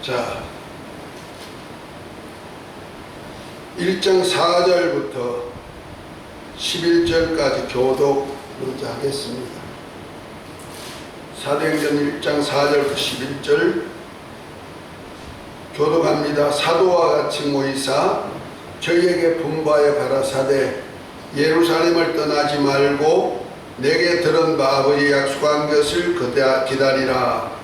자, 1장 4절부터 11절까지 교독 먼저 하겠습니다. 사도행전 1장 4절부터 11절 교독합니다. 사도와 같이 모이사 저희에게 분부하여 가라사대 예루살렘을 떠나지 말고 내게 들은 바 아버지 약속한 것을 기다리라.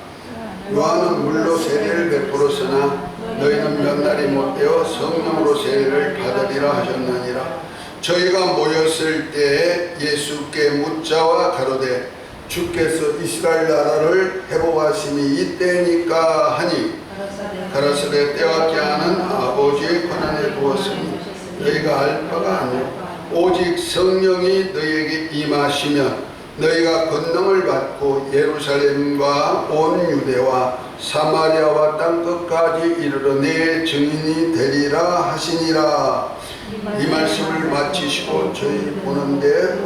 요한은 물로 세례를 베풀었으나 너희는 몇 날이 못되어 성령으로 세례를 받으리라 하셨느니라. 저희가 모였을 때에 예수께 묻자와 가로되 주께서 이스라엘 나라를 회복하심이 이때니까 하니 가라사대 때와 기한은 아버지의 권한에 두었으니 너희가 알 바가 아니오. 오직 성령이 너희에게 임하시면 너희가 권능을 받고 예루살렘과 온 유대와 사마리아와 땅끝까지 이르러 내 증인이 되리라 하시니라. 이 말씀을 마치시고 저희 보는데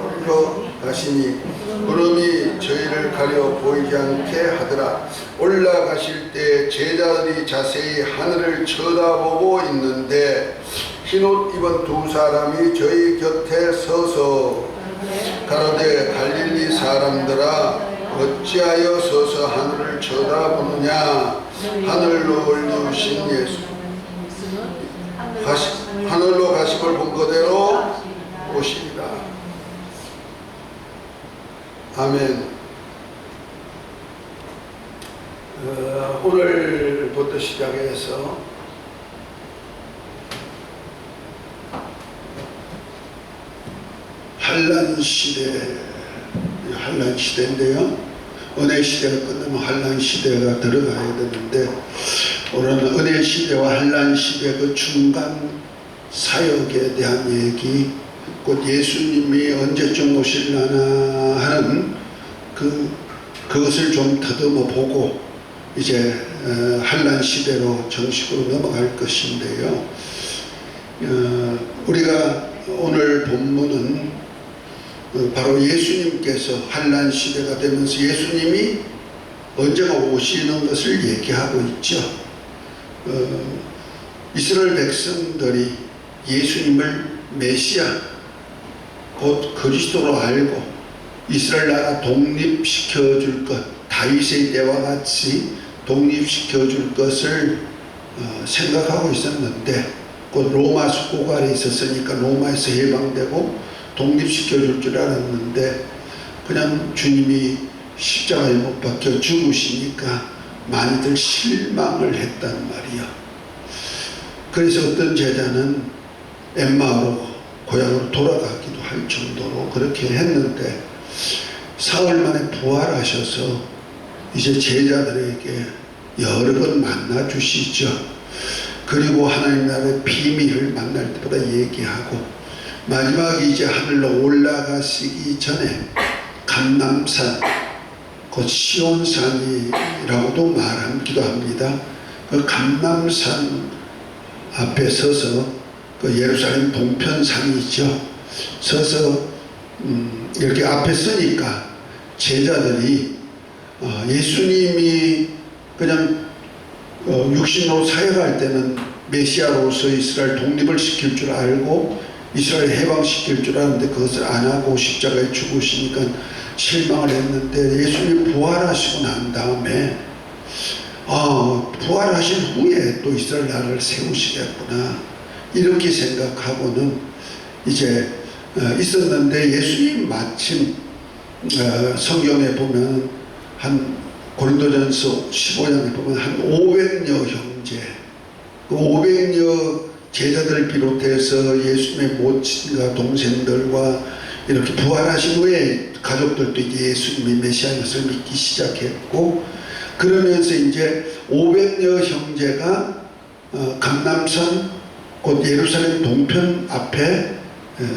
올라가시니 구름이 저희를 가려 보이지 않게 하더라. 올라가실 때 제자들이 자세히 하늘을 쳐다보고 있는데 흰옷 입은 두 사람이 저희 곁에 서서 가로되 갈릴리 사람들아 어찌하여 서서 하늘을 쳐다보느냐. 하늘로 올리우신 예수 하늘로 가심을 본 그대로 오시리라. 아멘. 오늘부터 시작해서 한란 시대인데요. 은혜 시대가 끝나면 한란 시대가 들어가야 되는데 오늘은 은혜 시대와 한란 시대 그 중간 사역에 대한 얘기, 곧 예수님이 언제쯤 오실라나 하는 그것을 좀 더듬어 보고 이제 한란 시대로 정식으로 넘어갈 것인데요. 우리가 오늘 본문은 바로 예수님께서 한란 시대가 되면서 예수님이 언제가 오시는 것을 얘기하고 있죠. 이스라엘 백성들이 예수님을 메시아 곧 그리스도로 알고 이스라엘 나라 독립시켜 줄 것, 다윗의 때와 같이 독립시켜 줄 것을 생각하고 있었는데 곧 로마 속국 아래 있었으니까 로마에서 해방되고 독립시켜 줄 줄 알았는데 그냥 주님이 십자가에 못 박혀 죽으시니까 많이들 실망을 했단 말이야. 그래서 어떤 제자는 엠마오로 고향으로 돌아가기도 할 정도로 그렇게 했는데 사흘 만에 부활하셔서 이제 제자들에게 여러 번 만나 주시죠. 그리고 하나님 나라의 비밀을 만날 때보다 얘기하고 마지막에 이제 하늘로 올라가시기 전에 감람산 곧 시온산이라고도 말하기도 합니다. 그 감람산 앞에 서서 그 예루살렘 동편산이죠. 서서 이렇게 앞에 서니까 제자들이 예수님이 그냥 육신으로 사역할 때는 메시아로서 이스라엘 독립을 시킬 줄 알고 이스라엘 해방시킬 줄 아는데 그것을 안 하고 십자가에 죽으시니까 실망을 했는데 예수님이 부활하시고 난 다음에 부활하신 후에 또 이스라엘 나라를 세우시겠구나 이렇게 생각하고는 이제 있었는데 예수님 마침 성경에 보면 한 고린도전서 15장에 보면 한 500여 형제, 그 500여 제자들을 비롯해서 예수님의 모친과 동생들과 이렇게 부활하신 후에 가족들도 이제 예수님이 메시아인 것을 믿기 시작했고 그러면서 이제 500여 형제가 감람산 곧 예루살렘 동편 앞에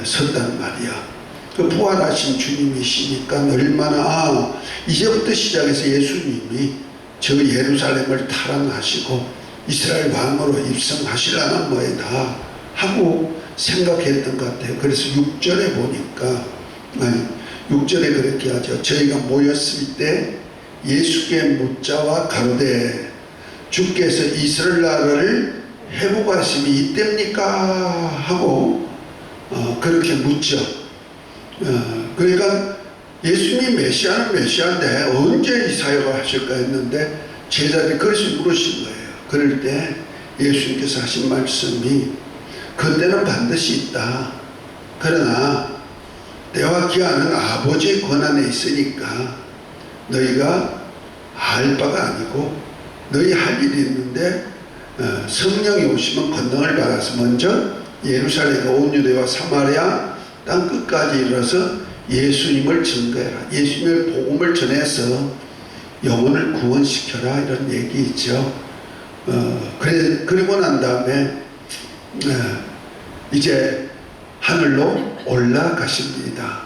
섰단 말이야. 그 부활하신 주님이시니까 얼마나 이제부터 시작해서 예수님이 저 예루살렘을 탈환하시고 이스라엘 왕으로 입성하시려나 뭐이다 하고 생각했던 것 같아요. 그래서 6절에 보니까 6절에 그렇게 하죠. 저희가 모였을 때 예수께 묻자와 가로되 주께서 이스라엘 나라를 회복하심이 이때입니까? 하고 그렇게 묻죠. 그러니까 예수님이 메시아는 메시아인데 언제 이 사역을 하실까 했는데 제자들이 그래서 물으신 거예요. 그럴 때 예수님께서 하신 말씀이 그때는 반드시 있다. 그러나 때와 기한은 아버지의 권한에 있으니까 너희가 할 바가 아니고 너희 할 일이 있는데 성령이 오시면 권능을 받아서 먼저 예루살렘과 온 유대와 사마리아 땅 끝까지 이르러서 예수님을 증거해라. 예수님의 복음을 전해서 영혼을 구원시켜라. 이런 얘기 있죠. 그리고 난 다음에 이제 하늘로 올라가십니다.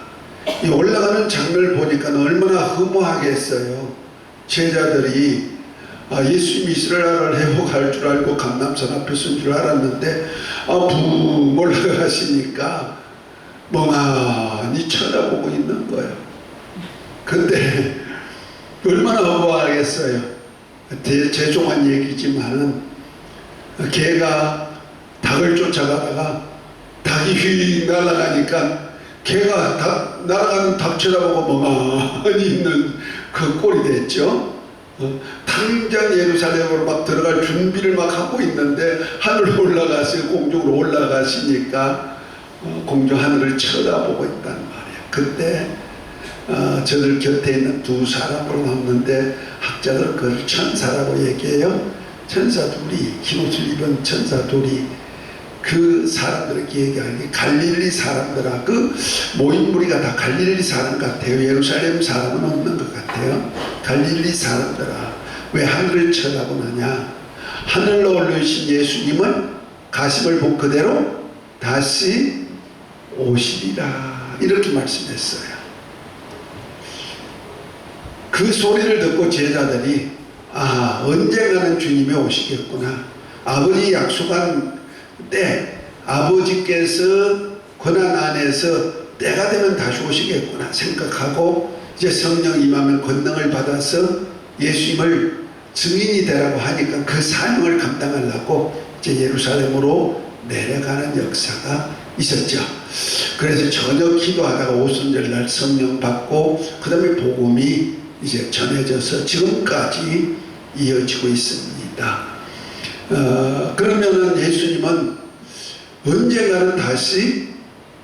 이 올라가는 장면을 보니까 얼마나 허무하겠어요. 제자들이 예수님이 이스라엘 나라를 회복할 줄 알고 감람산 앞에 선 줄 알았는데 붕 올라가시니까 멍하니 쳐다보고 있는 거예요. 근데 얼마나 허무하겠어요. 죄송한 얘기지만 개가 닭을 쫓아가다가 닭이 휙 날아가니까 개가 날아가는 닭 쳐다보고 멍하니 있는 그 꼴이 됐죠. 당장 예루살렘으로 막 들어갈 준비를 막 하고 있는데 하늘로 올라가시고 공중으로 올라가시니까 공중 하늘을 쳐다보고 있단 말이에요. 그때 저들 곁에 있는 두 사람으로 남는데 학자들 그걸 천사라고 얘기해요. 천사 둘이, 흰 옷을 입은 천사 둘이 그 사람들에게 얘기하는 게 갈릴리 사람들아, 그 모인 무리가 다 갈릴리 사람 같아요. 예루살렘 사람은 없는 것 같아요. 갈릴리 사람들아, 왜 하늘을 쳐다보느냐? 하늘로 올라오신 예수님은 가심을 본 그대로 다시 오시리라. 이렇게 말씀했어요. 그 소리를 듣고 제자들이 언젠가는 주님이 오시겠구나. 아버지 약속한 때 아버지께서 권한 안에서 때가 되면 다시 오시겠구나 생각하고 이제 성령 임하면 권능을 받아서 예수님을 증인이 되라고 하니까 그 사명을 감당하려고 이제 예루살렘으로 내려가는 역사가 있었죠. 그래서 저녁 기도하다가 오순절날 성령 받고 그 다음에 복음이 이제 전해져서 지금까지 이어지고 있습니다. 그러면은 예수님은 언젠가는 다시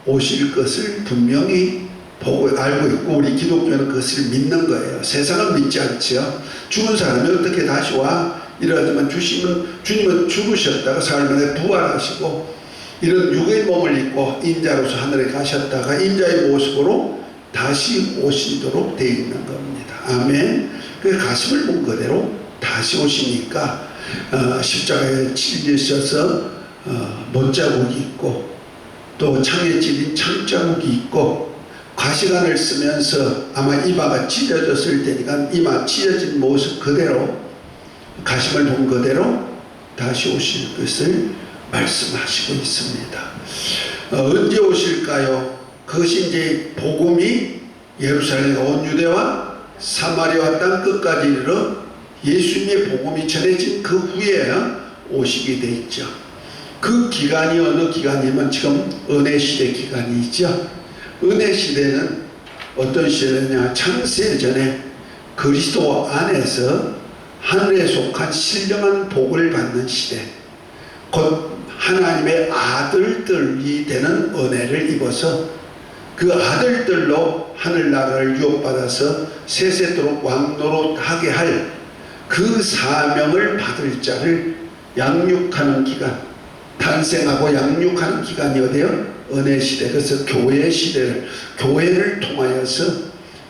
오실 것을 분명히 알고 있고 우리 기독교는 그것을 믿는 거예요. 세상은 믿지 않죠. 죽은 사람이 어떻게 다시 와? 이러지만 주님은 죽으셨다가 사흘 만에 부활하시고 이런 육의 몸을 입고 인자로서 하늘에 가셨다가 인자의 모습으로 다시 오시도록 되어 있는 겁니다. 아멘. 그 가심을 본 그대로 다시 오시니까 십자가에 찔리셔서 못자국이 있고 또 창에 찔린 창자국이 있고 가시관을 쓰면서 아마 이마가 찢어졌을 테니까 이마 찢어진 모습 그대로 가심을 본 그대로 다시 오실 것을 말씀하시고 있습니다. 언제 오실까요? 그것이 이제 복음이 예루살렘과 온 유대와 사마리아 땅 끝까지 이르러 예수님의 복음이 전해진 그 후에 오시게 돼 있죠. 그 기간이 어느 기간이면 지금 은혜 시대 기간이죠. 은혜 시대는 어떤 시대냐? 창세전에 그리스도 안에서 하늘에 속한 신령한 복을 받는 시대, 곧 하나님의 아들들이 되는 은혜를 입어서 그 아들들로 하늘나라를 유업받아서 세세토록 왕노릇하게 할 그 사명을 받을 자를 양육하는 기간, 탄생하고 양육하는 기간이 어디요? 은혜 시대. 그래서 교회 시대를, 교회를 통하여서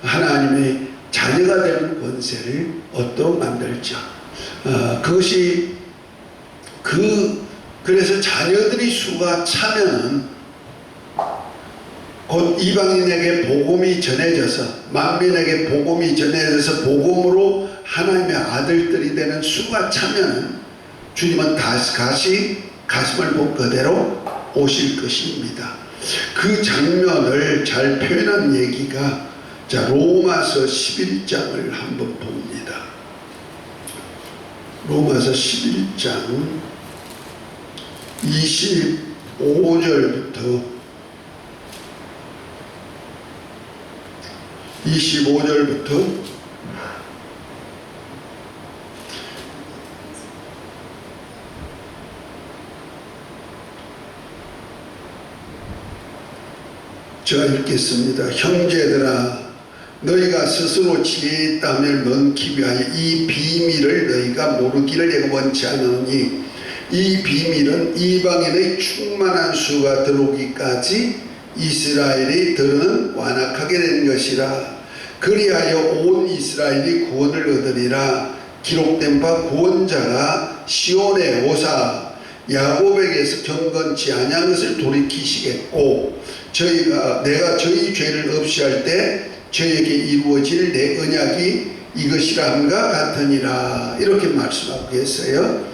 하나님의 자녀가 되는 권세를 얻도록 만들죠. 그것이 그래서 자녀들이 수가 차면은 곧 이방인에게 복음이 전해져서 만민에게 복음이 전해져서 복음으로 하나님의 아들들이 되는 수가 차면은 주님은 다시 가심을 본 그대로 오실 것입니다. 그 장면을 잘 표현한 얘기가 로마서 11장을 한번 봅니다. 로마서 11장 25절부터 제가 읽겠습니다. 형제들아, 너희가 스스로 지혜 있다면 넘기 위하여 이 비밀을 너희가 모르기를 내가 원치 않으니, 이 비밀은 이방인의 충만한 수가 들어오기까지 이스라엘이 더는 완악하게 된 것이라. 그리하여 온 이스라엘이 구원을 얻으리라. 기록된 바 구원자가 시온에 오사 야곱에게서 경건치 아니한 것을 돌이키시겠고, 내가 저희 죄를 없이 할 때 저에게 이루어질 내 언약이 이것이라 함과 같으니라. 이렇게 말씀하고 계세요.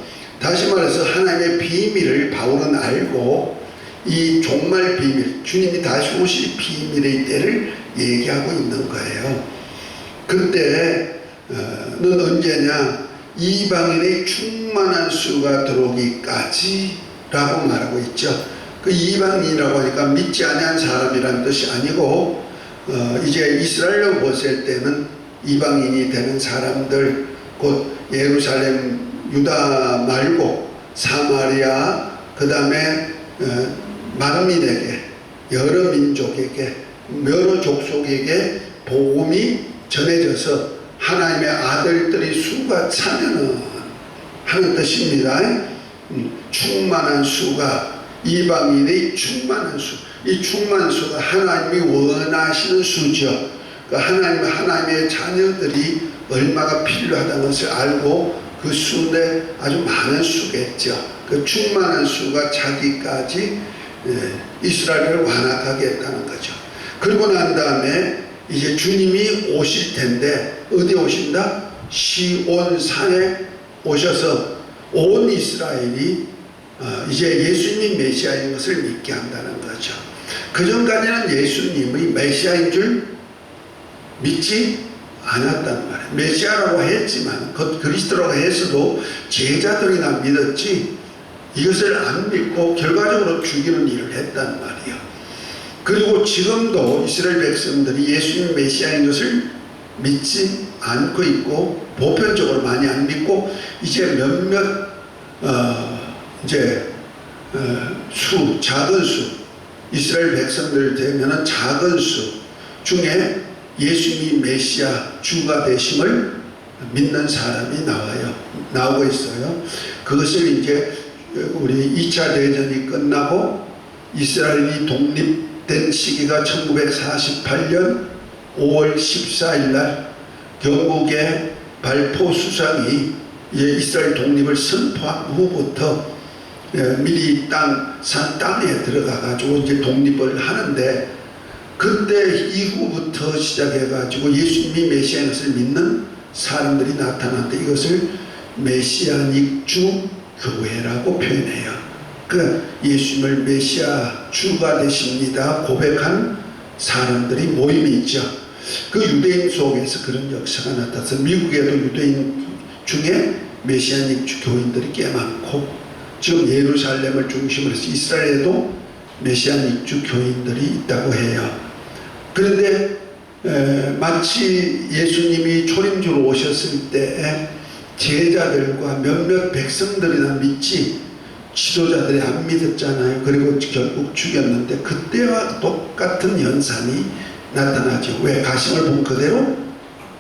다시 말해서 하나님의 비밀을 바울은 알고 이 종말 비밀, 주님이 다시 오실 비밀의 때를 얘기하고 있는 거예요. 그때는 언제냐? 이방인의 충만한 수가 들어오기까지 라고 말하고 있죠. 그 이방인이라고 하니까 믿지 아니한 사람이라는 뜻이 아니고, 이제 이스라엘로 봤을 때는 이방인이 되는 사람들, 곧 예루살렘 유다 말고 사마리아, 그 다음에 만민에게, 여러 민족에게, 여러 족속에게 복음이 전해져서 하나님의 아들들이 수가 차면은 하는 뜻입니다. 충만한 수가, 이방인의 충만한 수, 이 충만한 수가 하나님이 원하시는 수죠. 그러니까 하나님의 자녀들이 얼마가 필요하다는 것을 알고 그 수인데 아주 많은 수겠죠. 그 충만한 수가 자기까지 이스라엘을 완악하게 했다는 거죠. 그러고 난 다음에 이제 주님이 오실 텐데, 어디 오신다? 시온산에 오셔서 온 이스라엘이 이제 예수님이 메시아인 것을 믿게 한다는 거죠. 그전까지는 예수님의 메시아인 줄 믿지 않았단 말이에요. 메시아라고 했지만, 그리스도라고 했어도 제자들이나 믿었지 이것을 안 믿고 결과적으로 죽이는 일을 했단 말이에요. 그리고 지금도 이스라엘 백성들이 예수님 메시아인 것을 믿지 않고 있고, 보편적으로 많이 안 믿고, 이제 몇몇 작은 수, 이스라엘 백성들 되면은 작은 수 중에 예수님이 메시아 주가 되심을 믿는 사람이 나오고 있어요. 그것을 이제 우리 2차 대전이 끝나고 이스라엘이 독립된 시기가 1948년 5월 14일 날 경국의 발포 수상이 이스라엘 독립을 선포한 후부터 미리 산 땅에 들어가가지고 이제 독립을 하는데, 그때 이후부터 시작해가지고 예수님이 메시아인 것을 믿는 사람들이 나타났는데, 이것을 메시아닉 주 교회라고 표현해요. 그 예수님을 메시아 주가 되십니다 고백한 사람들이 모임이 있죠. 그 유대인 속에서 그런 역사가 나타나서 미국에도 유대인 중에 메시아닉 주 교인들이 꽤 많고, 지금 예루살렘을 중심으로 해서 이스라엘에도 메시아닉 주 교인들이 있다고 해요. 그런데 마치 예수님이 초림주로 오셨을 때 제자들과 몇몇 백성들이나 믿지 지도자들이 안 믿었잖아요. 그리고 결국 죽였는데, 그때와 똑같은 현상이 나타나죠. 왜? 가심을 본 그대로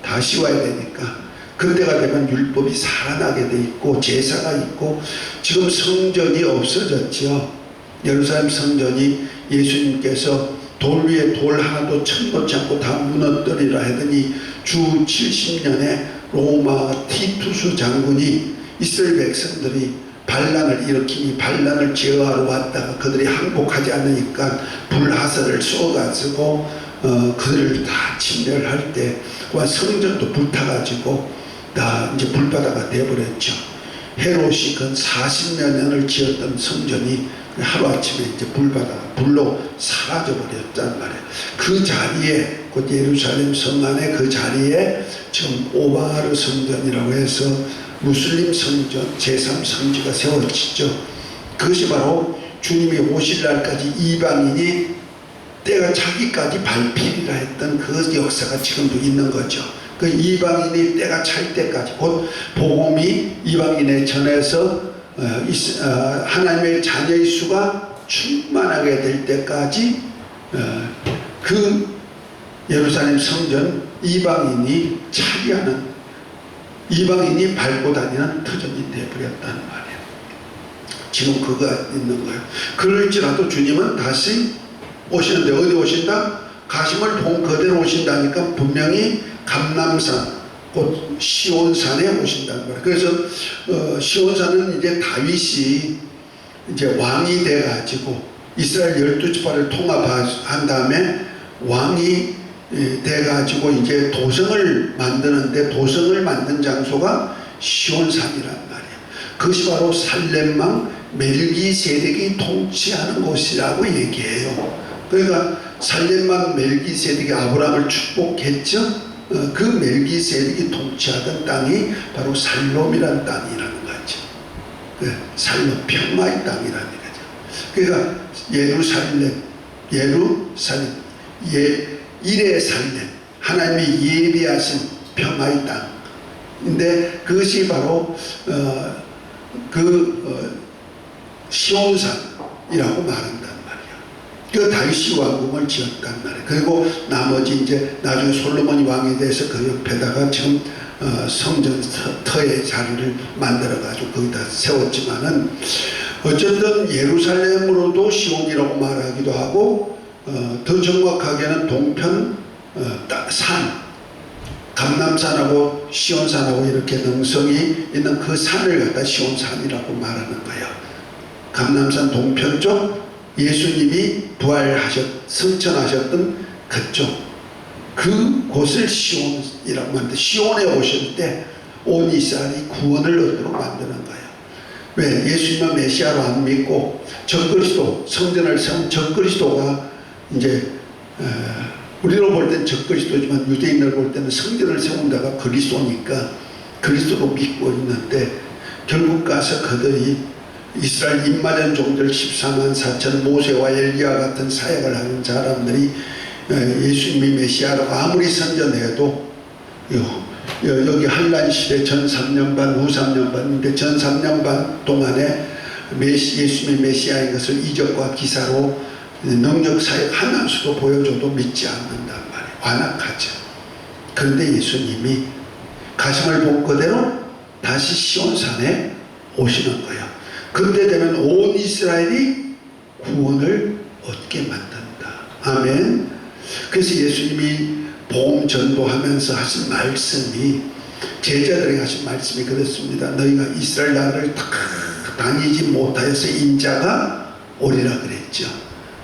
다시 와야 되니까. 그때가 되면 율법이 살아나게 돼 있고 제사가 있고, 지금 성전이 없어졌죠. 예루살렘 성전이 예수님께서 돌 위에 돌 하나도 쳐놓지 않고 다 무너뜨리라 하더니 주 70년에 로마 티투스 장군이 이스라엘 백성들이 반란을 일으키니 반란을 제어하러 왔다가 그들이 항복하지 않으니까 불화살을 쏘가지고 그들을 다 침멸할 때 성전도 불타가지고 다 이제 불바다가 되어버렸죠. 헤롯이 근 40여 년을 지었던 성전이 하루아침에 이제 불로 사라져버렸단 말이에요. 그 자리에, 곧 예루살렘 성 안에 그 자리에 지금 오바하르 성전이라고 해서 무슬림 성전 제3성지가 세워지죠. 그것이 바로 주님이 오실 날까지 이방인이 때가 차기까지 발필이라 했던 그 역사가 지금도 있는 거죠. 그 이방인이 때가 찰 때까지, 곧 복음이 이방인에 전해서 하나님의 자녀의 수가 충만하게 될 때까지 그 예루살렘 성전 이방인이 차지하는, 이방인이 밟고 다니는 터전이 되어버렸다는 말이에요. 지금 그거가 있는 거예요. 그럴지라도 주님은 다시 오시는데, 어디 오신다? 가심을 본 그대로 오신다니까 분명히 감람산, 곧 시온산에 오신다는 거예요. 그래서 시온산은 이제 다윗이 이제 왕이 돼가지고 이스라엘 12지파를 통합한 다음에 왕이 돼가지고 이제 도성을 만드는데, 도성을 만든 장소가 시온산이란 말이에요. 그것이 바로 살렘왕 멜기세덱이 통치하는 곳이라고 얘기해요. 그러니까 살렘왕 멜기세덱이 아브라함을 축복했죠. 그 멜기세덱이 통치하던 땅이 바로 살롬이라는 땅이라는 거죠. 살롬, 평화의 땅이라는 거죠. 그러니까 예루살렘, 일의 살렘, 하나님이 예비하신 평화의 땅인데, 그것이 바로 시온산이라고 말한단 말이야. 그 다윗이 왕궁을 지었단 말이야. 그리고 나머지 이제 나중에 솔로몬이 왕이 돼서 그 옆에다가 지금 성전 터의 자리를 만들어 가지고 거기다 세웠지만은, 어쨌든 예루살렘으로도 시온이라고 말하기도 하고, 더 정확하게는 동편 산, 감람산하고 시온산하고 이렇게 능성이 있는 그 산을 갖다 시온산이라고 말하는 거예요. 감람산 동편 쪽, 예수님이 승천하셨던 그쪽, 그곳을 시온이라고 만드는, 시온에 오실 때 온 이스라엘이 구원을 얻도록 만드는 거예요. 왜? 예수님은 메시아로 안 믿고 적그리스도, 성전을 세운 적그리스도가 이제 우리로 볼 때는 적그리스도지만 유대인을 볼 때는 성전을 세운 자가 그리스도니까 그리스도로 믿고 있는데, 결국 가서 그들이 이스라엘 입마련 종들 14만 4천, 모세와 엘리야 같은 사역을 하는 사람들이 예수님이 메시아라고 아무리 선전해도, 여기 한란 시대 전 3년 반, 후 3년 반인데, 전 3년 반 동안에 예수님이 메시아인 것을 이적과 기사로 능력 사역 하는 수도 보여줘도 믿지 않는단 말이에요. 완악하죠. 그런데 예수님이 가심을 본 그대로 다시 시온산에 오시는 거예요. 그때 되면 온 이스라엘이 구원을 얻게 만든다. 아멘. 그래서 예수님이 복음 전도하면서 하신 말씀이, 제자들에게 하신 말씀이 그렇습니다. 너희가 이스라엘 나라를 다니지 못하여서 인자가 오리라 그랬죠.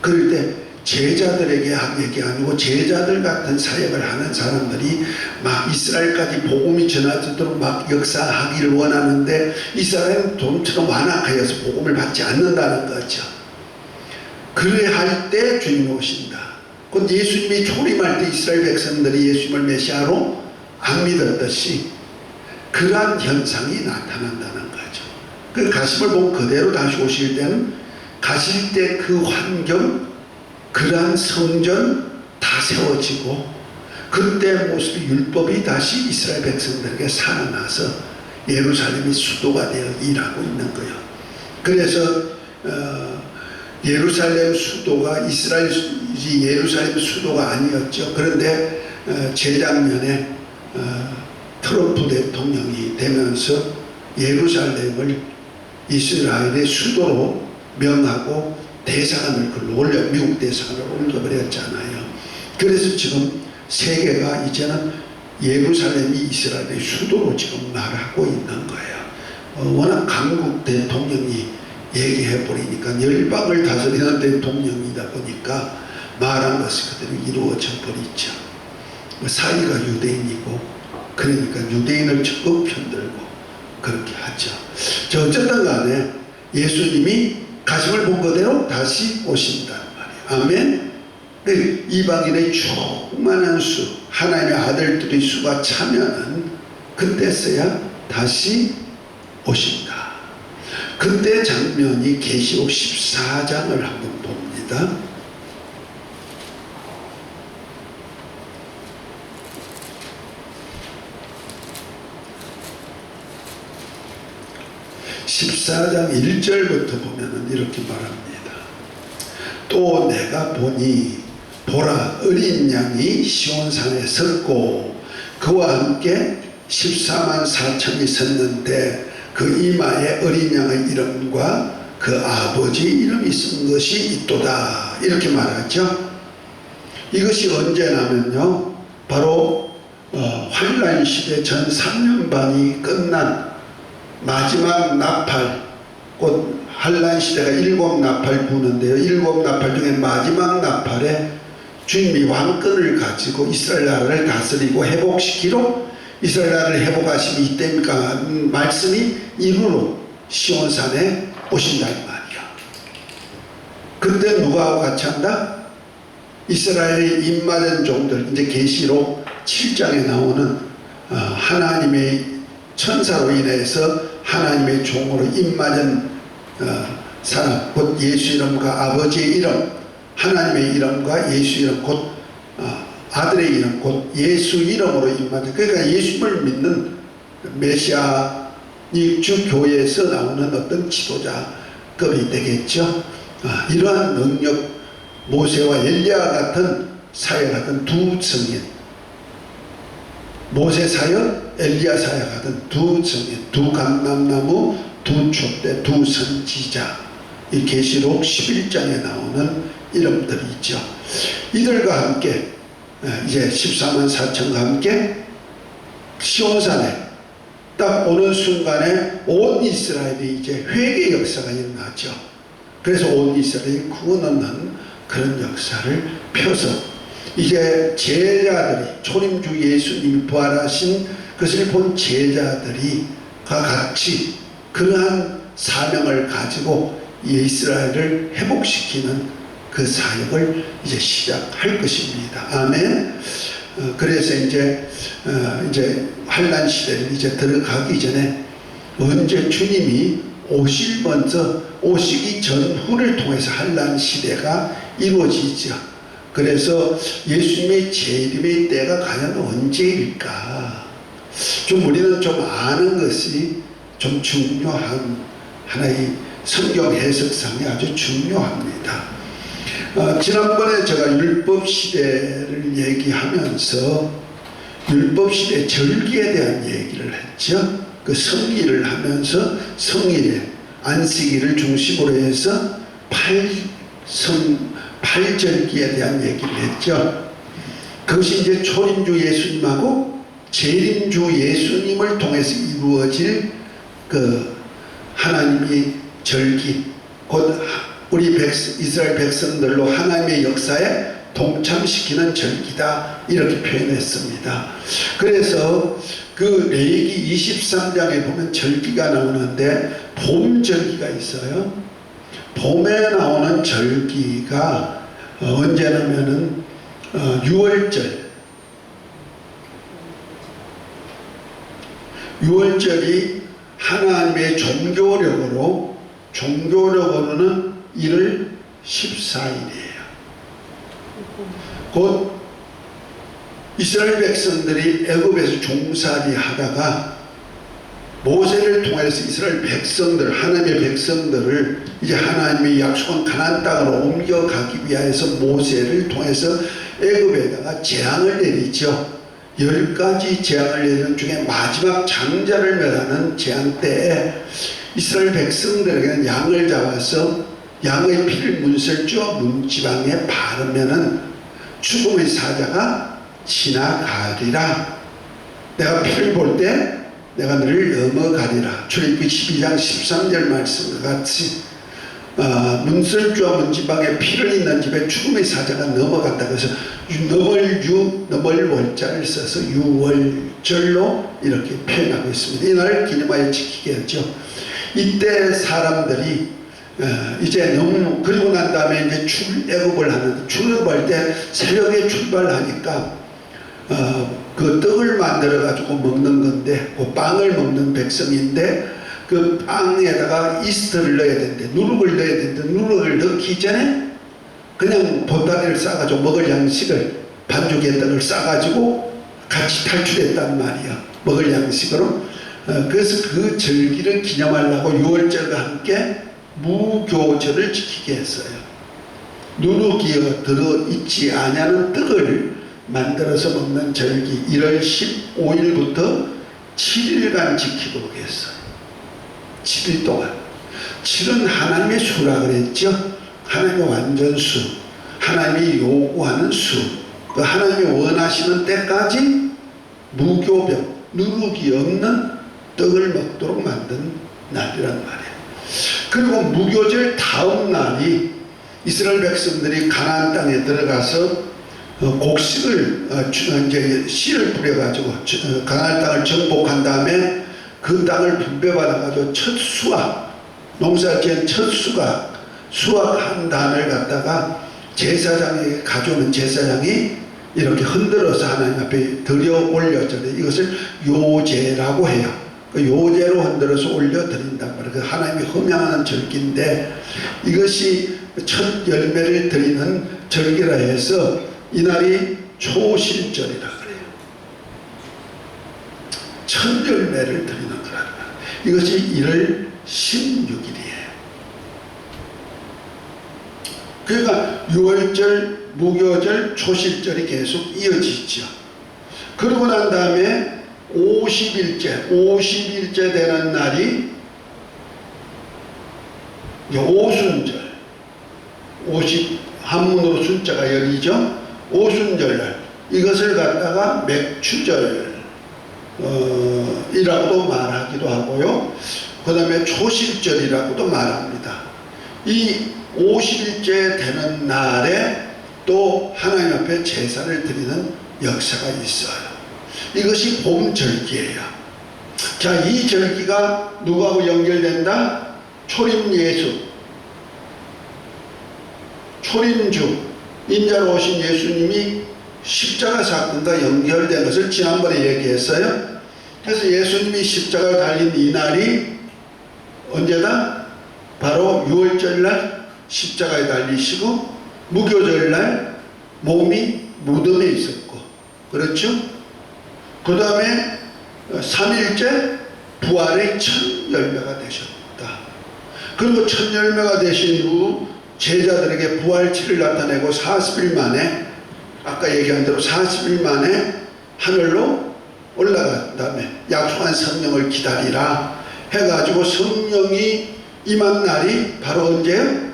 그럴 때 제자들에게 한 얘기 아니고, 제자들 같은 사역을 하는 사람들이 막 이스라엘까지 복음이 전하도록 막 역사하기를 원하는데, 이스라엘은 좀처럼 완악하여서 복음을 받지 않는다는 거죠. 그래 할 때 주님이 오신다. 곧 예수님이 초림할 때 이스라엘 백성들이 예수님을 메시아로 안 믿었듯이 그러한 현상이 나타난다는 거죠. 그 가심을 본 그대로 다시 오실 때는, 가실 때 그 환경, 그러한 성전 다 세워지고, 그때 모습이 율법이 다시 이스라엘 백성들에게 살아나서 예루살렘이 수도가 되어 일하고 있는 거예요. 그래서 예루살렘 수도가 예루살렘 수도가 아니었죠. 그런데 재작년에 트럼프 대통령이 되면서 예루살렘을 이스라엘의 수도로 명하고 대사관을 글로 올려, 미국 대사관을 옮겨버렸잖아요. 그래서 지금 세계가 이제는 예루살렘이 이스라엘의 수도로 지금 말하고 있는 거예요. 워낙 강국 대통령이 얘기해버리니까, 열방을 다스리는 대통령이다 보니까 말한 것이 그대로 이루어져 버리죠. 사이가 유대인이고, 그러니까 유대인을 적극 편들고, 그렇게 하죠. 저 어쨌든 간에 예수님이 가심을 본 그대로 다시 오신다는 말이에요. 아멘. 이방인의 충만한 수, 하나님의 아들들의 수가 차면은 그때서야 다시 오신다. 그때 장면이 계시록 14장을 한번 봅니다. (14장) 1절부터 보면은 이렇게 말합니다. 또 내가 보니 보라, 어린 양이 시온산에 섰고 그와 함께 14만 4천이 섰는데 그 이마에 어린 양의 이름과 그 아버지 이름이 쓴 것이 있도다. 이렇게 말하죠. 이것이 언제냐면요, 바로 환란 시대 전 3년 반이 끝난 마지막 나팔, 곧 환란 시대가 7나팔 부는데요, 7나팔 중에 마지막 나팔에 주님이 왕권을 가지고 이스라엘 나라를 다스리고 회복시키러 이스라엘 나라를 회복하심이 이때입니까? 말씀이 이루러 시온산에 오신다는 말이야. 그때 누구하고 같이 한다? 이스라엘의 입맞은 종들, 이제 계시록 7장에 나오는 하나님의 천사로 인해서 하나님의 종으로 입맞은 사람, 곧 예수 이름과 아버지의 이름, 하나님의 이름과 예수 이름, 곧 아들의 이름, 곧 예수 이름으로 입맞은, 그러니까 예수를 믿는 메시아, 이 주 교회에서 나오는 어떤 지도자급이 되겠죠. 이러한 능력, 모세와 엘리야 같은 사역하던 두 증인, 모세 사역, 엘리야 사역하던 두 증인, 두 감람나무, 두 촛대, 두 선지자, 이 계시록 11장에 나오는 이름들이 있죠. 이들과 함께 이제 14만 4천과 함께 시온산에 딱 오는 순간에 온 이스라엘이 이제 회개 역사가 일어나죠. 그래서 온 이스라엘이 구원하는 그런 역사를 펴서 이제 제자들이, 초림주 예수님이 부활하신 것을 본 제자들이 같이 그러한 사명을 가지고 이스라엘을 회복시키는 그 사역을 이제 시작할 것입니다. 아멘. 그래서 이제 환란 시대를 이제 들어가기 전에 언제 주님이 오시기 전후를 통해서 환란 시대가 이루어지죠. 그래서 예수님의 재림의 때가 과연 언제일까? 좀 우리는 좀 아는 것이 좀 중요한 하나의 성경 해석상이 아주 중요합니다. 지난번에 제가 율법시대를 얘기하면서 율법시대 절기에 대한 얘기를 했죠. 그 성일을 하면서 성일에 안식일을 중심으로 해서 팔절기에 대한 얘기를 했죠. 그것이 이제 초림주 예수님하고 재림주 예수님을 통해서 이루어질 그 하나님의 절기, 곧 우리 이스라엘 백성들로 하나님의 역사에 동참시키는 절기다, 이렇게 표현했습니다. 그래서 그 레위기 23장에 보면 절기가 나오는데 봄 절기가 있어요. 봄에 나오는 절기가 언제냐면은 6월절이 하나님의 종교력으로는 1월 14일이에요. 곧 이스라엘 백성들이 애굽에서 종살이 하다가 모세를 통해서 이스라엘 백성들, 하나님의 백성들을 이제 하나님의 약속한 가나안 땅으로 옮겨가기 위해서 모세를 통해서 애굽에다가 재앙을 내리죠. 10가지 재앙을 내리는 중에 마지막 장자를 멸하는 재앙 때에 이스라엘 백성들에게는 양을 잡아서 양의 피를 문설주어 문지방에 바르면은 죽음의 사자가 지나가리라. 내가 피를 볼 때 내가 너를 넘어가리라. 출애굽기 12장 13절 말씀과 같이 문설주와 문지방에 피를 잇는 집에 죽음의 사자가 넘어갔다. 그래서 넘을월자를 써서 유월절로 이렇게 표현하고 있습니다. 이날 기념하여 지키게 하죠. 이때 사람들이 이제 너무 그리고 난 다음에 이제 출애굽을 하는데, 출애굽할 때 새벽에 출발하니까 그 떡을 만들어 가지고 먹는 건데, 그 빵을 먹는 백성인데, 그 빵에다가 이스트를 넣어야 되는데, 누룩을 넣어야 되는데, 누룩을 넣기 전에 그냥 보따리를 싸가지고 먹을 양식을, 반죽의 떡을 싸가지고 같이 탈출했단 말이야. 먹을 양식으로. 그래서 그 절기를 기념하려고 유월절과 함께 무교절을 지키게 했어요. 누룩이 들어있지 않냐는 떡을 만들어서 먹는 절기 1월 15일부터 7일간 지키도록 했어요. 7일 동안. 7은 하나님의 수라 그랬죠. 하나님의 완전수, 하나님이 요구하는 수, 그 하나님이 원하시는 때까지 무교병, 누룩이 없는 떡을 먹도록 만든 날이란 말이에요. 그리고 무교절 다음 날이 이스라엘 백성들이 가나안 땅에 들어가서 곡식을 이제 씨를 뿌려가지고 가나안 땅을 정복한 다음에 그 땅을 분배받아가지고 첫 수확, 농사지은 첫 수확한 단을 갖다가 제사장에게 가져오는 제사장이 이렇게 흔들어서 하나님 앞에 들여 올려잖아요. 이것을 요제라고 해요. 그 요제로 흔들어서 올려드린단 말이에요. 그 하나님이 흠양하는 절기인데, 이것이 첫 열매를 드리는 절기라 해서 이날이 초실절이라 그래요. 첫 열매를 드리는 거라는 거예요. 이것이 1월 16일이에요. 그러니까 유월절, 무교절, 초실절이 계속 이어지죠. 그러고 난 다음에 50일째 되는 날이 오순절, 50 한문으로 숫자가 열이죠. 오순절날, 이것을 갖다가 맥추절 이라고도 말하기도 하고요. 그 다음에 초실절이라고도 말합니다. 이 50일째 되는 날에 또 하나님 앞에 제사를 드리는 역사가 있어요. 이것이 봄절기예요. 자, 이 절기가 누구하고 연결된다? 초림예수, 초림주, 인자로 오신 예수님이 십자가 사건과 연결된 것을 지난번에 얘기했어요. 그래서 예수님이 십자가를 달린 이 날이 언제다? 바로 유월절날 십자가에 달리시고, 무교절날 몸이 무덤에 있었고, 그렇죠? 그 다음에 3일째 부활의 첫 열매가 되셨다. 그리고 첫 열매가 되신 후 제자들에게 부활체를 나타내고 40일 만에, 아까 얘기한 대로 40일 만에 하늘로 올라간 다음에 약속한 성령을 기다리라 해가지고 성령이 임한 날이 바로 언제요?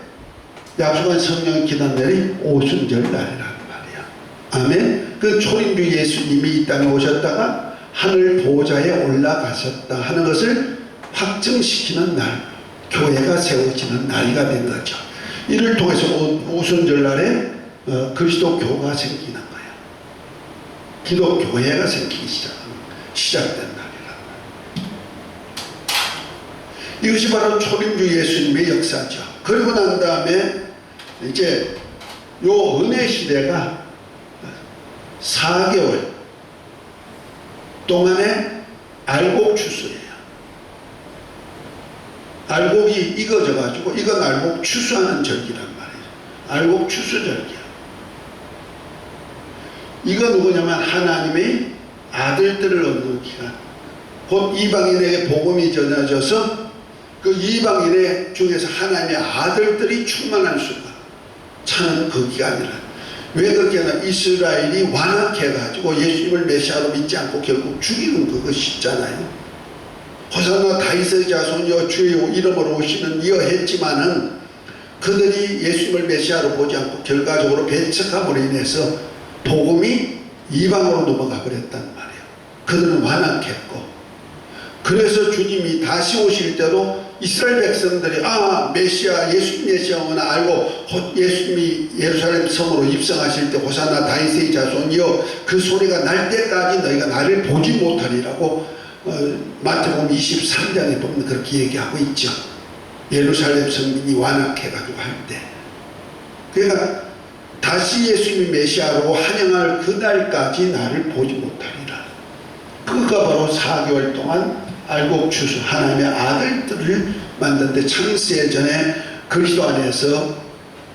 약속한 성령을 기다린 날이 오순절 날이라는 말이야. 아멘. 그 초림주 예수님이 이 땅에 오셨다가 하늘 보좌에 올라가셨다 하는 것을 확증시키는 날, 교회가 세워지는 날이가 된 거죠. 이를 통해서 오순절 날에 그리스도교가 생기는 거예요. 기독교회가 생기기 시작된 날이라. 이것이 바로 초림주 예수님의 역사죠. 그리고 난 다음에 이제 요 은혜 시대가 4개월 동안에 알곡 추수예요. 알곡이 익어져 가지고 이건 알곡 추수하는 절기란 말이에요. 알곡 추수 절기야. 이거 누구냐면 하나님의 아들들을 얻는 기간, 곧 이방인에게 복음이 전해져서 그 이방인의 중에서 하나님의 아들들이 충만할 수가 차는 그 기간이라. 왜 그렇게 하나? 이스라엘이 완악해가지고 예수님을 메시아로 믿지 않고 결국 죽이는 그것이잖아요. 호산나 다윗의 자손이여 주의 이름으로 오시는 이여 했지만은 그들이 예수님을 메시아로 보지 않고 결과적으로 배척함으로 인해서 복음이 이방으로 넘어가 버렸단 말이에요. 그들은 완악했고, 그래서 주님이 다시 오실 때도 이스라엘 백성들이 메시아, 예수 메시아구나 알고 예수님이 예루살렘 성으로 입성하실 때 호산나 다윗의 자손이여 그 소리가 날 때까지 너희가 나를 보지 못하리라고 마태복음 23장에 보면 그렇게 얘기하고 있죠. 예루살렘 성민이 완악해가지고 할 때. 그러니까 다시 예수님이 메시아로 환영할 그날까지 나를 보지 못하리라. 그가 바로 4개월 동안 알곡추수 하나님의 아들들을 만드는데, 창세 전에 그리스도 안에서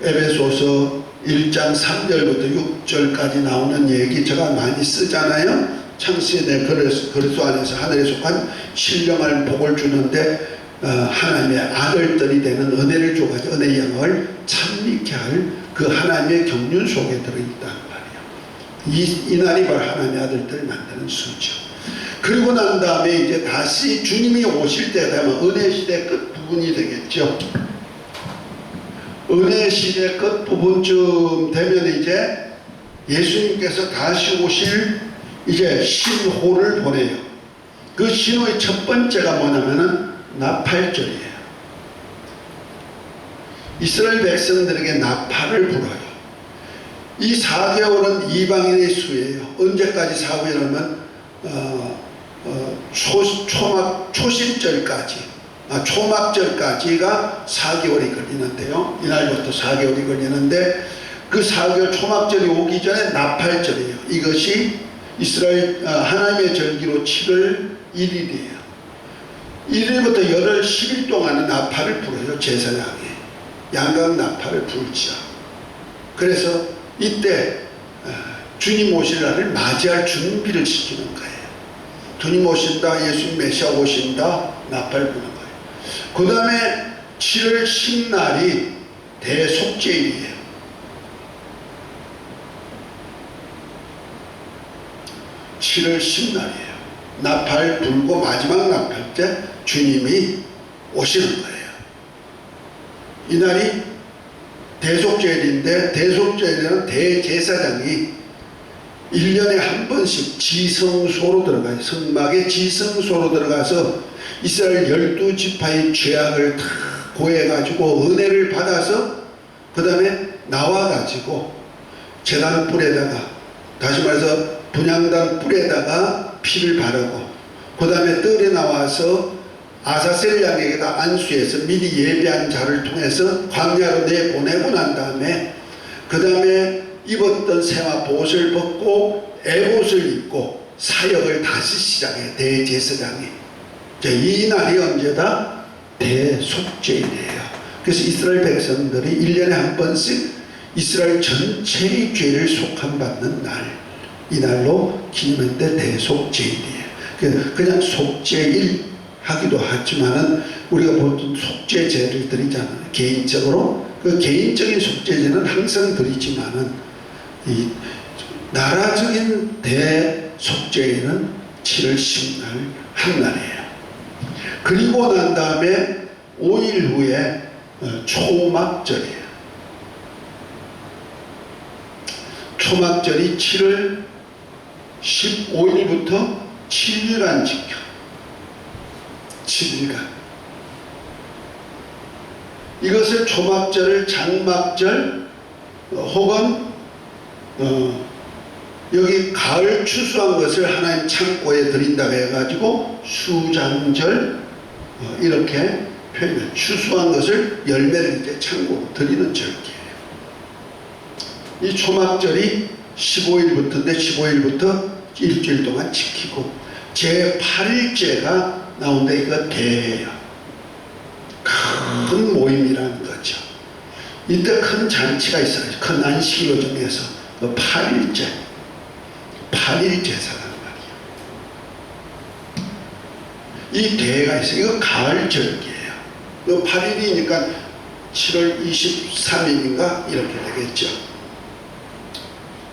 에베소서 1장 3절부터 6절까지 나오는 얘기 제가 많이 쓰잖아요. 창세전에 그리스도 안에서 하늘에 속한 신령한 복을 주는데 하나님의 아들들이 되는 은혜를 줘가지고 은혜의 영광을 참미케 할 그 하나님의 경륜 속에 들어있다는 말이에요. 이 날이 바로 하나님의 아들들을 만드는 수죠. 그리고 난 다음에 이제 다시 주님이 오실 때 되면 은혜 시대 끝 부분이 되겠죠. 은혜 시대 끝 부분쯤 되면 이제 예수님께서 다시 오실 이제 신호를 보내요. 그 신호의 첫 번째가 뭐냐면은 나팔절이에요. 이스라엘 백성들에게 나팔을 불어요. 이 4개월은 이방인의 수예요. 언제까지 4개월이면 초심절까지, 초막절까지가 4개월이 걸리는데요. 이날부터 4개월이 걸리는데 그 4개월 초막절이 오기 전에 나팔절이에요. 이것이 이스라엘 하나님의 절기로 7월 1일이에요. 1일부터 열흘 10일 동안은 나팔을 불어요. 제사장이 양각 나팔을 불죠. 그래서 이때 주님 오실 날을 맞이할 준비를 시키는 거예요. 주님 오신다, 예수님 메시아 오신다, 나팔 부는 거예요. 그 다음에 7월 10날이 대속죄일이에요. 7월 10날이에요. 나팔 불고 마지막 나팔 때 주님이 오시는 거예요. 이날이 대속죄일인데, 대속죄일에는 대제사장이 1년에 한 번씩 지성소로 들어가요. 성막에 지성소로 들어가서 이스라엘 12지파의 죄악을 다 고해가지고 은혜를 받아서 그 다음에 나와가지고 제단 뿔에다가, 다시 말해서 분향단 뿔에다가 피를 바르고 그 다음에 뜰에 나와서 아사셀 양에게다 안수해서 미리 예배한 자를 통해서 광야로 내보내고 난 다음에 그 다음에 입었던 세마 보옷을 벗고 에봇을 입고 사역을 다시 시작해요. 대제사장이. 이 날이 언제다? 대속죄일이에요. 그래서 이스라엘 백성들이 1년에 한 번씩 이스라엘 전체의 죄를 속함받는 날, 이 날로 기념했는데 대속죄일이에요. 그냥 속죄일 하기도 하지만은 우리가 보통 속죄제를 드리잖아요. 개인적으로. 그 개인적인 속죄제는 항상 드리지만은 이 나라적인 대속죄일은 7월 10날 한 날이에요. 그리고 난 다음에 5일 후에 초막절이에요. 초막절이 7월 15일부터 7일간 지켜. 7일간. 이것을 초막절을 장막절 혹은 여기 가을 추수한 것을 하나님 창고에 드린다고 해가지고 수장절 이렇게 표현해요. 추수한 것을 열매를 이제 창고로 드리는 절기예요. 이 초막절이 15일부터인데 15일부터 일주일 동안 지키고 제8일째가 나오는데 이거 대회예요. 큰 모임이라는 거죠. 이때 큰 잔치가 있어요. 큰 안식일로 정해서 그 8일째 8일 제사라는 말이에요. 이 대회가 있어요. 이거 가을 절기예요. 이 8일이니까 7월 23일인가 이렇게 되겠죠.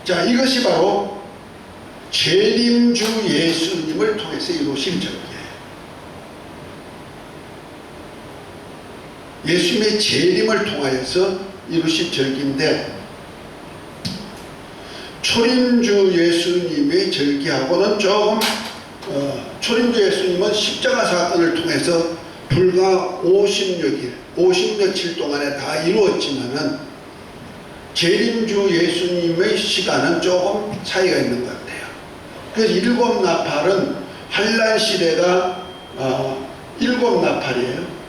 자, 이것이 바로 재림주 예수님을 통해서 이루어진 절기예요. 예수님의 재림을 통하여서 이루신 절기인데, 초림주 예수님의 절기하고는 조금 초림주 예수님은 십자가 사건을 통해서 불과 56일, 50며칠 동안에 다 이루어지만은 재림주 예수님의 시간은 조금 차이가 있는 것 같아요. 그래서 일곱 나팔은 환란 시대가 일곱 나팔이에요.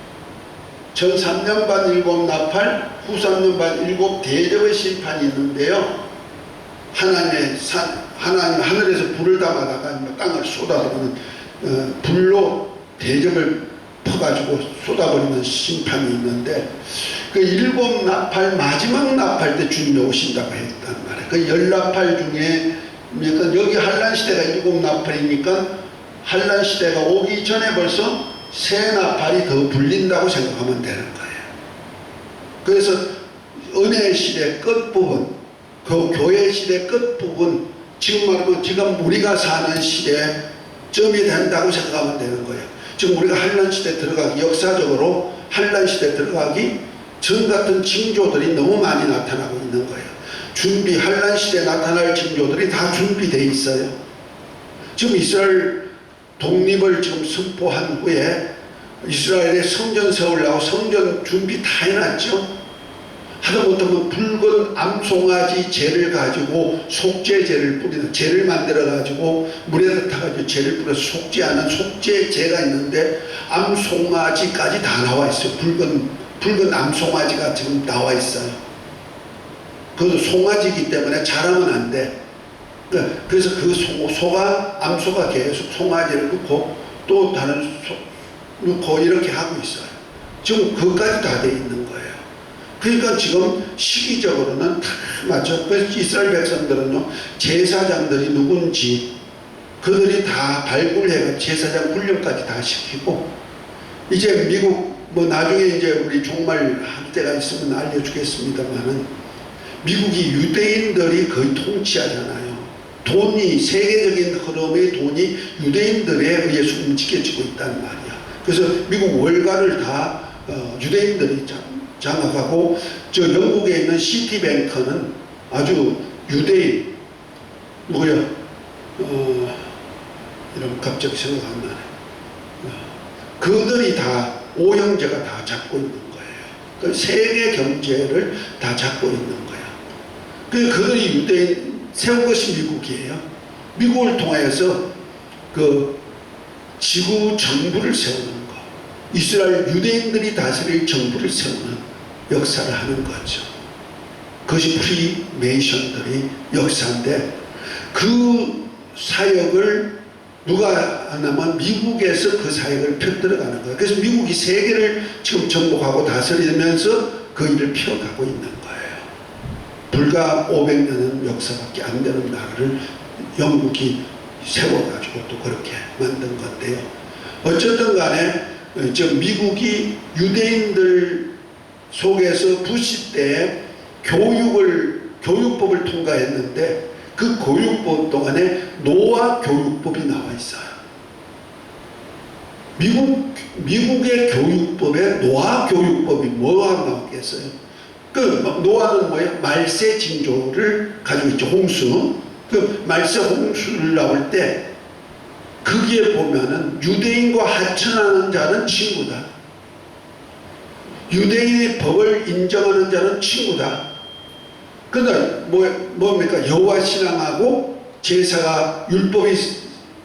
전 3년 반 일곱 나팔, 후 3년 반 일곱 대접의 심판이 있는데요. 하나님 하늘에서 불을 담아다가 땅을 쏟아버리는 불로 대접을 퍼가지고 쏟아버리는 심판이 있는데, 그 일곱 나팔 마지막 나팔 때 주님이 오신다고 했단 말이에요. 그 열 나팔 중에 여기 환란 시대가 일곱 나팔이니까 환란 시대가 오기 전에 벌써 세 나팔이 더 불린다고 생각하면 되는 거예요. 그래서 은혜 시대 끝부분, 그 교회 시대 끝부분, 지금 말하면 지금 우리가 사는 시대점이 된다고 생각하면 되는 거예요. 지금 우리가 환란 시대 들어가기, 역사적으로 환란 시대 들어가기 전 같은 징조들이 너무 많이 나타나고 있는 거예요. 환란 시대에 나타날 징조들이 다 준비되어 있어요. 지금 이스라엘 독립을 지금 선포한 후에 이스라엘의 성전 세우려고 성전 준비 다 해놨죠. 하다못하면 붉은 암송아지 재를 가지고 속죄제를 뿌리는, 재를 만들어 가지고 물에다 타가지고 재를 뿌려서 속죄하는 속죄제가 있는데 암송아지까지 다 나와 있어요. 붉은 암송아지가 지금 나와 있어요. 그것도 송아지이기 때문에 자라면 안 돼. 그래서 그 암소가 계속 송아지를 넣고 또 다른 넣고 이렇게 하고 있어요. 지금 그것까지 다 돼 있는 거예요. 그러니까 지금 시기적으로는 다 맞죠. 그래서 이스라엘 백성들은요, 제사장들이 누군지 그들이 다 발굴해서 제사장 훈련까지 다 시키고, 이제 미국 나중에 이제 우리 종말 할 때가 있으면 알려주겠습니다만은, 미국이 유대인들이 거의 통치하잖아요. 돈이, 세계적인 흐름의 돈이 유대인들에 의해서 움직여지고 있단 말이야. 그래서 미국 월가를 다 유대인들이 장악하고, 저 영국에 있는 시티뱅크는 아주 유대인, 이런 갑자기 생각 안 나네. 그들이 다 오형제가 다 잡고 있는 거예요. 세계 경제를 다 잡고 있는 거예요. 그들이 유대인 세운 것이 미국이에요. 미국을 통해서 그 지구 정부를 세우는 거, 이스라엘 유대인들이 다스릴 정부를 세우는 역사를 하는 거죠. 그것이 프리메이션들의 역사인데, 그 사역을 누가 하냐면 미국에서 그 사역을 펴들어가는 거예요. 그래서 미국이 세계를 지금 정복하고 다스리면서 그 일을 펴가고 있는 거예요. 불과 500년은 역사밖에 안 되는 나라를 영국이 세워가지고 또 그렇게 만든 건데요. 어쨌든 간에 미국이 유대인들 속에서 부시 때 교육법을 통과했는데, 그 교육법 동안에 노아 교육법이 나와 있어요. 미국의 교육법에 노아 교육법이 뭐가 나왔겠어요? 노아는 뭐예요? 말세 징조를 가지고 있죠. 홍수. 말세 홍수를 나올 때 거기에 보면은 유대인과 하천하는 자는 친구다. 유대인의 법을 인정하는 자는 친구다. 그러니까 뭡니까? 여호와 신앙하고 제사가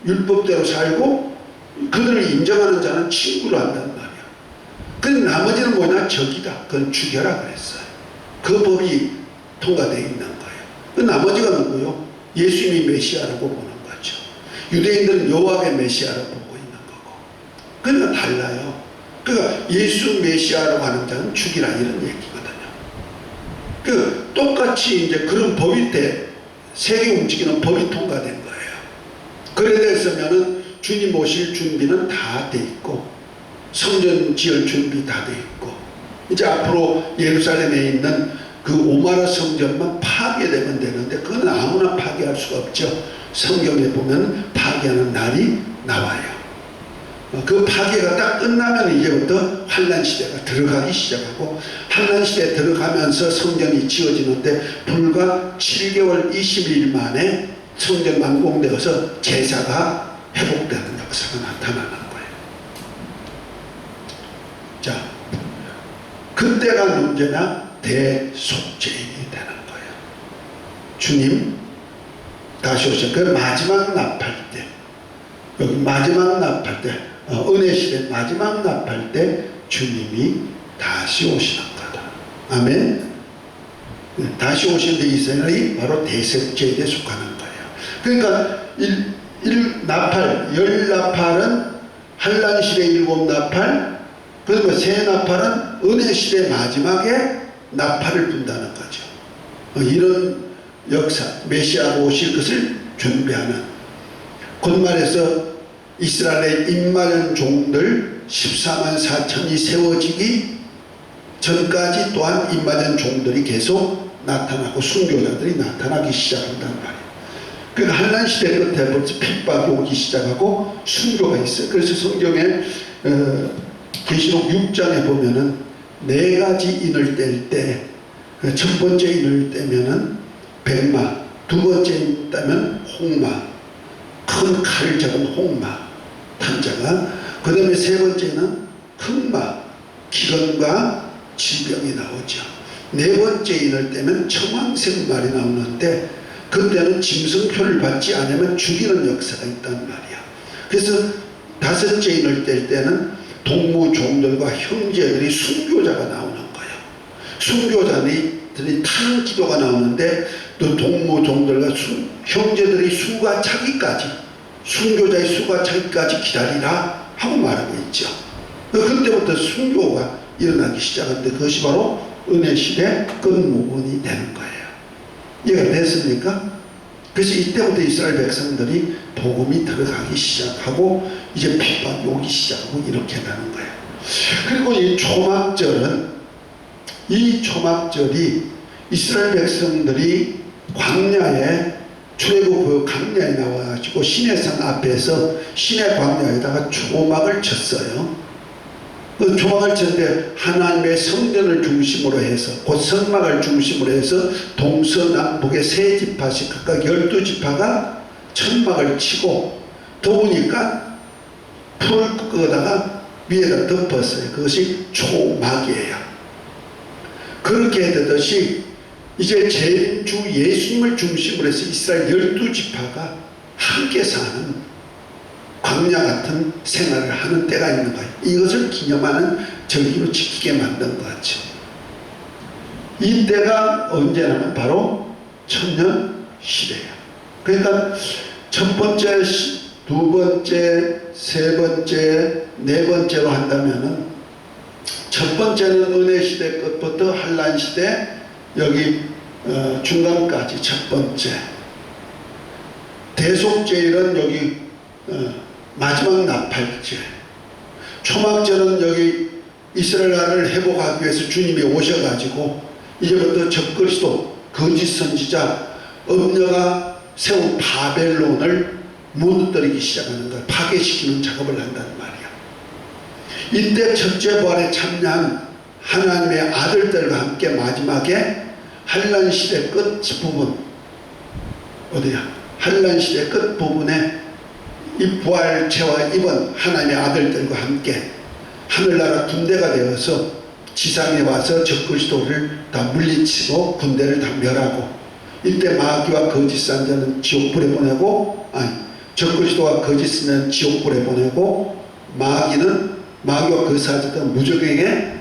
율법대로 살고 그들을 인정하는 자는 친구로 한단 말이야. 그 나머지는 뭐냐? 적이다. 그건 죽여라 그랬어요. 그 법이 통과되어 있는 거예요. 그 나머지가 누구요? 예수님이 메시아라고 보는 거죠. 유대인들은 여호와의 메시아라고 보고 있는 거고. 그러니까 달라요. 그러니까 예수 메시아라고 하는 자는 죽이라, 이런 얘기거든요. 똑같이 이제 그런 법이 세계 움직이는 법이 통과된 거예요. 그래 됐으면은 주님 오실 준비는 다 돼 있고, 성전 지을 준비 다 돼 있고, 이제 앞으로 예루살렘에 있는 그 오마라 성전만 파괴되면 되는데, 그건 아무나 파괴할 수가 없죠. 성경에 보면 파괴하는 날이 나와요. 그 파괴가 딱 끝나면 이제부터 환란 시대가 들어가기 시작하고, 환란 시대에 들어가면서 성전이 지어지는데 불과 7개월 20일 만에 성전 완공되어서 제사가 회복되는 역사가 나타나는 거예요. 그때가 언제나 대속죄인이 되는 거예요. 주님 다시 오셔. 그 마지막 나팔 때, 여기 마지막 나팔 때, 은혜 시대 마지막 나팔 때 주님이 다시 오시는 거다. 아멘. 다시 오신 데 이스라엘이 바로 대속죄에 속하는 거예요. 그러니까 열 나팔은 한란 시대 7 나팔, 그리고 세 나팔은 은혜 시대 마지막에 나팔을 분다는 거죠. 이런 역사, 메시아가 오실 것을 준비하는, 곧 말해서 이스라엘의 임마련 종들 14만 4천이 세워지기 전까지 또한 임마련 종들이 계속 나타나고 순교자들이 나타나기 시작한단 말이에요. 그러니까 한란 시대 끝에 벌써 핍박이 오기 시작하고 순교가 있어요. 그래서 성경에 계시록 6장에 보면은 4가지 인을 뗄 때, 첫 번째 인을 떼면은 백마, 두 번째 인 따면 홍마, 큰 칼을 잡은 홍마 탄자가, 그 다음에 세 번째는 흑마, 기근과 질병이 나오죠. 네 번째 인을 떼면 청황색 말이 나오는데, 그때는 짐승표를 받지 않으면 죽이는 역사가 있단 말이야. 그래서 다섯째 인을 뗄 때는 동무종들과 형제들이 순교자가 나오는 거예요. 순교자들이 타는 기도가 나오는데, 또 동무종들과 형제들이 수가 차기까지, 순교자의 수가 차기까지 기다리라 하고 말하고 있죠. 그때부터 순교가 일어나기 시작하는데, 그것이 바로 은혜 시대 끝부분이 되는 거예요. 이해가 됐습니까? 그래서 이때부터 이스라엘 백성들이 복음이 들어가기 시작하고 이제 핍박이 오기 시작하고 이렇게 가는 거예요. 그리고 이 초막절이 이스라엘 백성들이 광야에, 출애굽 광야에 나와가지고 시내산 앞에서 시내 광야에다가 초막을 쳤어요. 그 초막을 쳤는데 하나님의 성전을 중심으로 해서, 곧 성막을 중심으로 해서 동서남북의 세 지파씩 각각 12지파가 천막을 치고, 더우니까 풀을 끄다가 위에다 덮었어요. 그것이 초막이에요. 그렇게 되듯이 이제 재림주 예수님을 중심으로 해서 이스라엘 12지파가 함께 사는 광야 같은 생활을 하는 때가 있는 거예요. 이것을 기념하는 절기로 지키게 만든 거죠. 이 때가 언제냐면 바로 천년 시대예요. 그러니까 첫 번째, 두 번째, 세 번째, 네 번째로 한다면은, 첫 번째는 은혜 시대 끝부터 한란 시대 여기 중간까지 첫 번째, 대속죄일은 여기 마지막 나팔절, 초막절은 여기 이스라엘을 회복하기 위해서 주님이 오셔가지고 이제부터 적그리스도 거짓 선지자 음녀가 세운 바벨론을 무너뜨리기 시작하는 걸, 파괴시키는 작업을 한다는 말이야. 이때 첫째 부활에 참여한 하나님의 아들들과 함께 마지막에 한란 시대 끝 부분, 어디야? 한란 시대 끝 부분에 이 부활체와 입은 하나님의 아들들과 함께 하늘나라 군대가 되어서 지상에 와서 적그리스도를 다 물리치고 군대를 다 멸하고, 이때 마귀와 거짓 선지자는 지옥불에 보내고, 적그리스도와 거짓 선지자는 지옥불에 보내고, 마귀와 그 사자들은 무적에게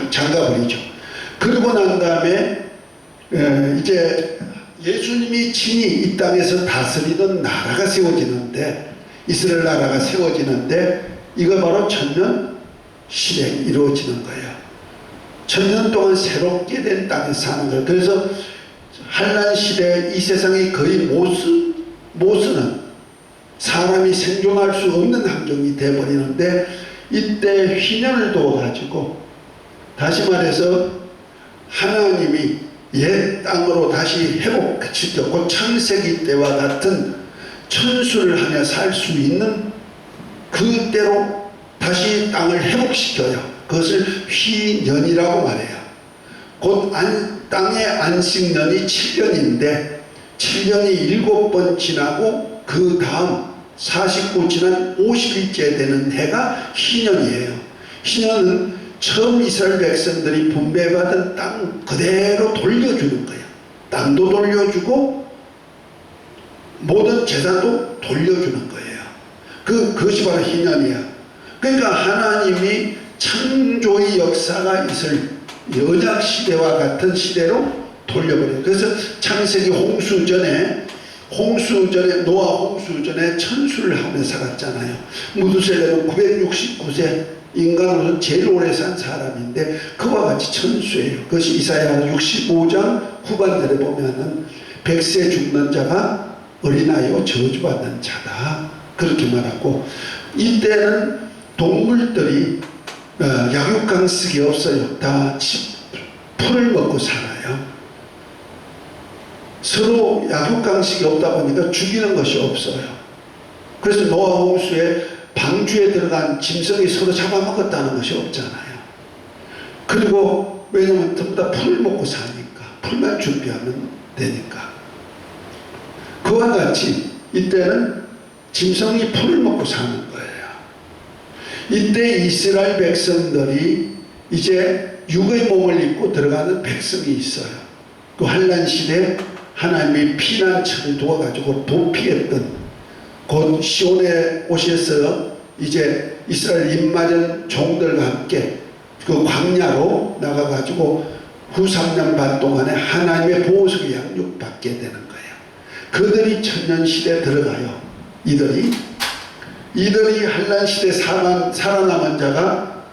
장가버리죠. 그러고 난 다음에 이제 예수님이 친히 이 땅에서 다스리던 나라가 세워지는데, 이스라엘 나라가 세워지는데, 이거 바로 천년 시대에 이루어지는 거예요. 천년 동안 새롭게 된 땅에 사는 거예요. 그래서 한란 시대 이 세상의 거의 모순은 사람이 생존할 수 없는 환경이 되어버리는데, 이때 휘년을 두어가지고, 다시 말해서 하나님이 옛 땅으로 다시 회복시켜, 곧 창세기 때와 같은 천수를 하며 살 수 있는 그때로 다시 땅을 회복시켜요. 그것을 휘년이라고 말해요. 곧 땅의 안식년이 7년인데 7년이 7번 지나고 그 다음 49 지난 50일째 되는 해가 휘년이에요. 휘년은 처음 이스라엘 백성들이 분배받은 땅 그대로 돌려주는 거예요. 땅도 돌려주고 모든 재산도 돌려주는 거예요. 그것이 바로 희년이야. 그러니까 하나님이 창조의 역사가 있을 언약 시대와 같은 시대로 돌려버려요. 그래서 창세기 노아 홍수 전에 천수를 하며 살았잖아요. 무두셀레는 969세 인간으로서 제일 오래 산 사람인데 그와 같이 천수예요. 그것이 이사야 65장 후반절에 보면은 100세 죽는 자가 어린아이요 저주받는 자다 그렇게 말하고, 이때는 동물들이 약육강식이 없어요. 다 풀을 먹고 살아요. 서로 약육강식이 없다 보니까 죽이는 것이 없어요. 그래서 노아 홍수에 방주에 들어간 짐승이 서로 잡아먹었다는 것이 없잖아요. 그리고 왜냐하면 전부 다 풀을 먹고 사니까, 풀만 준비하면 되니까. 그와 같이 이때는 짐승이 풀을 먹고 사는 거예요. 이때 이스라엘 백성들이 이제 육의 몸을 입고 들어가는 백성이 있어요. 그 환난 시대 하나님이 피난처를 두어가지고 도피했던, 곧 시온에 오셔서 이제 이스라엘 입맞은 종들과 함께 그 광야로 나가가지고 후 3년 반 동안에 하나님의 보호석에 양육받게 되는 거예요. 그들이 천년시대에 들어가요. 이들이 한란 시대 살아남은 자가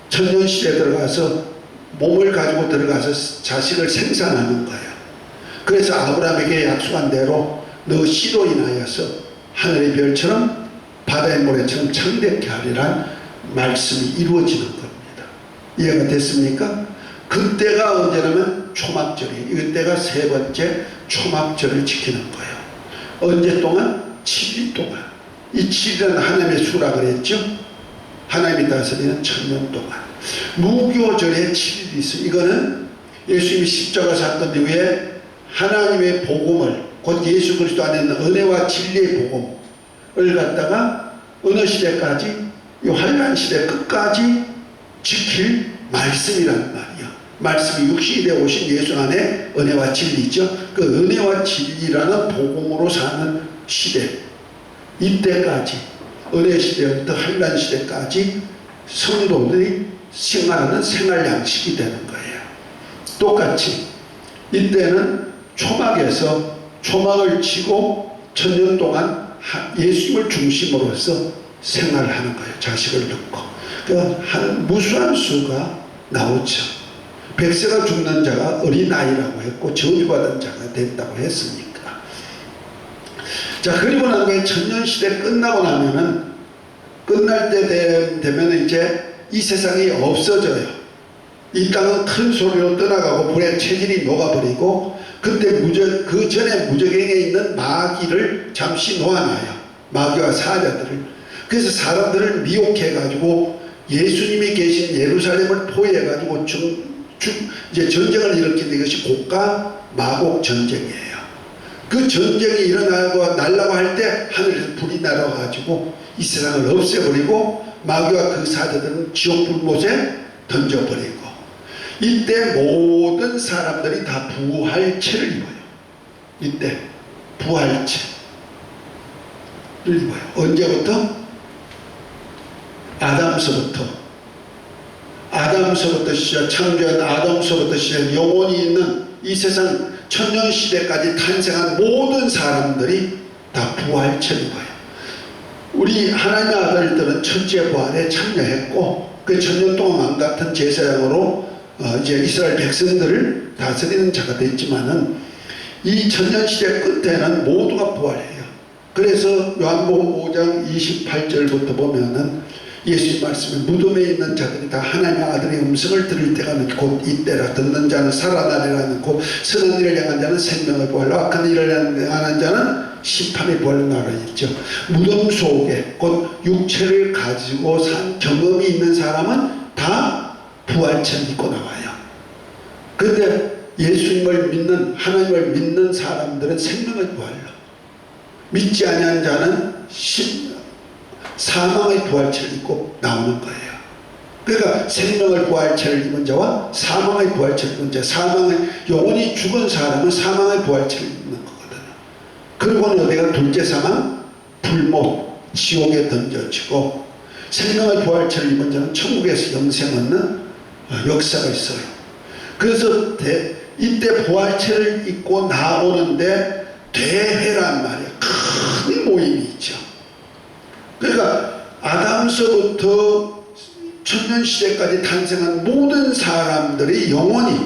천년시대에 들어가서 몸을 가지고 들어가서 자식을 생산하는 거예요. 그래서 아브라함에게 약속한 대로 너 씨로 인하여서 하늘의 별처럼 바다의 모래처럼 창대케 하리란 말씀이 이루어지는 겁니다. 이해가 됐습니까? 그때가 언제냐면 초막절이에요. 이때가 세 번째 초막절을 지키는 거예요. 언제 동안? 7일 동안. 이 7일은 하나님의 수라 그랬죠. 하나님이 다스리는 천년 동안. 무교절에 7일이 있어요. 이거는 예수님이 십자가 사건 이후에 하나님의 복음을, 곧 예수 그리스도 안에 있는 은혜와 진리의 복음을 갖다가 어느 시대까지, 이 환난 시대 끝까지 지킬 말씀이란 말이야. 말씀이 육신이 되어 오신 예수 안에 은혜와 진리죠. 그 은혜와 진리라는 복음으로 사는 시대, 이때까지 은혜 시대부터 환난 시대까지 성도들이 생활하는 생활 양식이 되는 거예요. 똑같이 이때는 초막에서 초막을 치고 천년 동안 예수님을 중심으로서 생활하는 거예요. 자식을 낳고. 한 무수한 수가 나오죠. 100세가 죽는 자가 어린아이라고 했고 저주받은 자가 됐다고 했으니까. 자, 그리고 난 후에 천년시대 끝나고 나면은, 끝날 때 되면 이제 이 세상이 없어져요. 이 땅은 큰 소리로 떠나가고 불의 체질이 녹아버리고, 그때 그 전에 무저갱에 있는 마귀를 잠시 놓아놔요. 마귀와 사자들을. 그래서 사람들을 미혹해가지고 예수님이 계신 예루살렘을 포위해가지고 이제 전쟁을 일으킨 이것이 고가 마곡 전쟁이에요. 그 전쟁이 일어나고 날라고 할 때 하늘에서 불이 날아가지고 이 세상을 없애버리고 마귀와 그 사자들은 지옥 불못에 던져버리고, 이때 모든 사람들이 다 부활체를 입어요. 이때 부활체를 입어요. 언제부터? 아담서부터 시작, 창조한 아담서부터 시작, 영원히 있는 이 세상 천년시대까지 탄생한 모든 사람들이 다 부활체를 입어요. 우리 하나님의 아들들은 첫째 부활에 참여했고, 그 천년 동안 망같은 제사장으로 이제 이스라엘 백성들을 다스리는 자가 됐지만은, 이 천년시대 끝에는 모두가 부활해요. 그래서 요한복음 5장 28절부터 보면은 예수님 말씀에 무덤에 있는 자들이 다 하나님의 아들의 음성을 들을 때가 곧 이때라. 듣는 자는 살아나리라는, 곧 선한 일을 행한 자는 생명의 부활로, 악한 일을 행하는 자는 심판의 부활로 나라 있죠. 무덤 속에 곧 육체를 가지고 산 경험이 있는 사람은 다 부활체를 입고 나와요. 그런데 예수님을 믿는, 하나님을 믿는 사람들은 생명의 부활로, 믿지 아니한 자는 사망의 부활체를 입고 나오는 거예요. 그러니까 생명을 부활체를 입은 자와 사망의 부활체를 입은 자, 사망의 영혼이 죽은 사람은 사망의 부활체를 입는 거거든요. 그리고는 어디가 둘째 사망? 불못, 지옥에 던져지고, 생명의 부활체를 입은 자는 천국에서 영생 얻는 역사가 있어요. 그래서 이때 부활체를 입고 나오는데 대회란 말이에요. 큰 모임이 있죠. 그러니까 아담서부터 천년시대까지 탄생한 모든 사람들이 영원히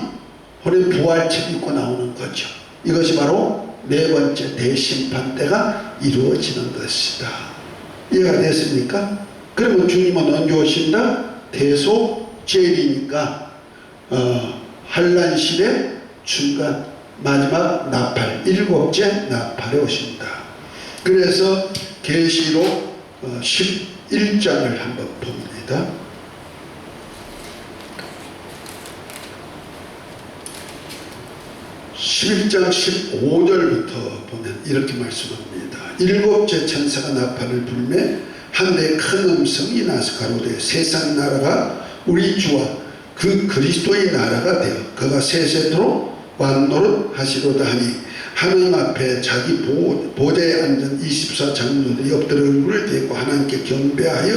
부활체를 입고 나오는 거죠. 이것이 바로 네 번째 대심판 때가 이루어지는 것이다. 이해가 됐습니까? 그러면 주님은 언제 오신다? 대속죄일이니까 환란시대 중간 마지막 나팔, 일곱째 나팔에 오신다. 그래서 계시록 11장을 한번 봅니다. 11장 15절부터 보면 이렇게 말씀합니다. 일곱째 천사가 나팔을 불매 하늘에 큰 음성이 나서 가로되 세상 나라가 우리 주와 그 그리스도의 나라가 되어 그가 세세토록 왕노릇 하시로다 하니 하나님 앞에 자기 보좌에 앉은 24장로들이 엎드려 얼굴을 대고 하나님께 경배하여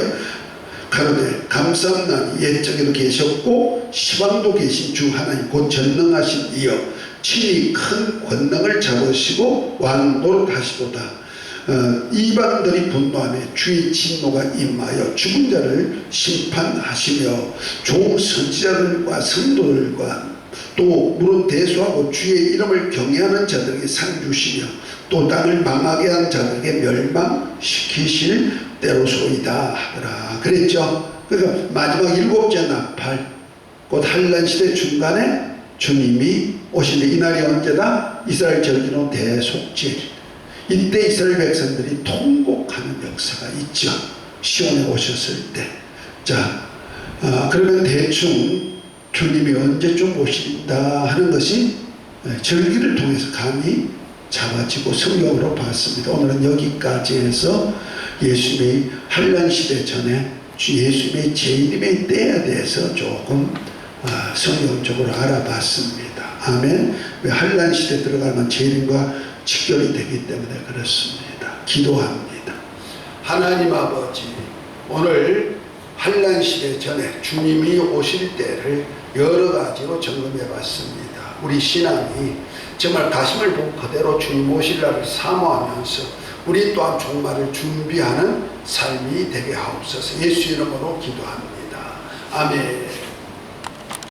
가로되 감사합나니 옛적에도 계셨고 시방도 계신 주 하나님 곧 전능하신 이여 친히 큰 권능을 잡으시고 왕노릇하시도다. 이방들이 분노하며 주의 진노가 임하여 죽은 자를 심판하시며 종 선지자들과 성도들과 또 무릇 대수하고 주의 이름을 경외하는 자들에게 상 주시며 또 땅을 망하게 한 자들에게 멸망시키실 때로소이다 하더라. 그랬죠. 그러니까 마지막 일곱째 나팔 곧 환란시대 중간에 주님이 오시는데 이날이 언제다? 이스라엘 절기로 대속죄일. 이때 이스라엘 백성들이 통곡하는 역사가 있죠. 시온에 오셨을 때. 자, 그러면 대충 주님이 언제쯤 오신다 하는 것이 절기를 통해서 감이 잡아지고 성경으로 봤습니다. 오늘은 여기까지 해서 예수님의 환란시대 전에 예수님의 재림의 때에 대해서 조금 성경적으로 알아봤습니다. 아멘. 왜 환란시대 들어가면 재림과 직결이 되기 때문에 그렇습니다. 기도합니다. 하나님 아버지, 오늘 환란시대 전에 주님이 오실 때를 여러 가지로 점검해 봤습니다. 우리 신앙이 정말 가심을 본 그대로 주님 오실 날을 사모하면서 우리 또한 종말을 준비하는 삶이 되게 하옵소서. 예수 이름으로 기도합니다. 아멘.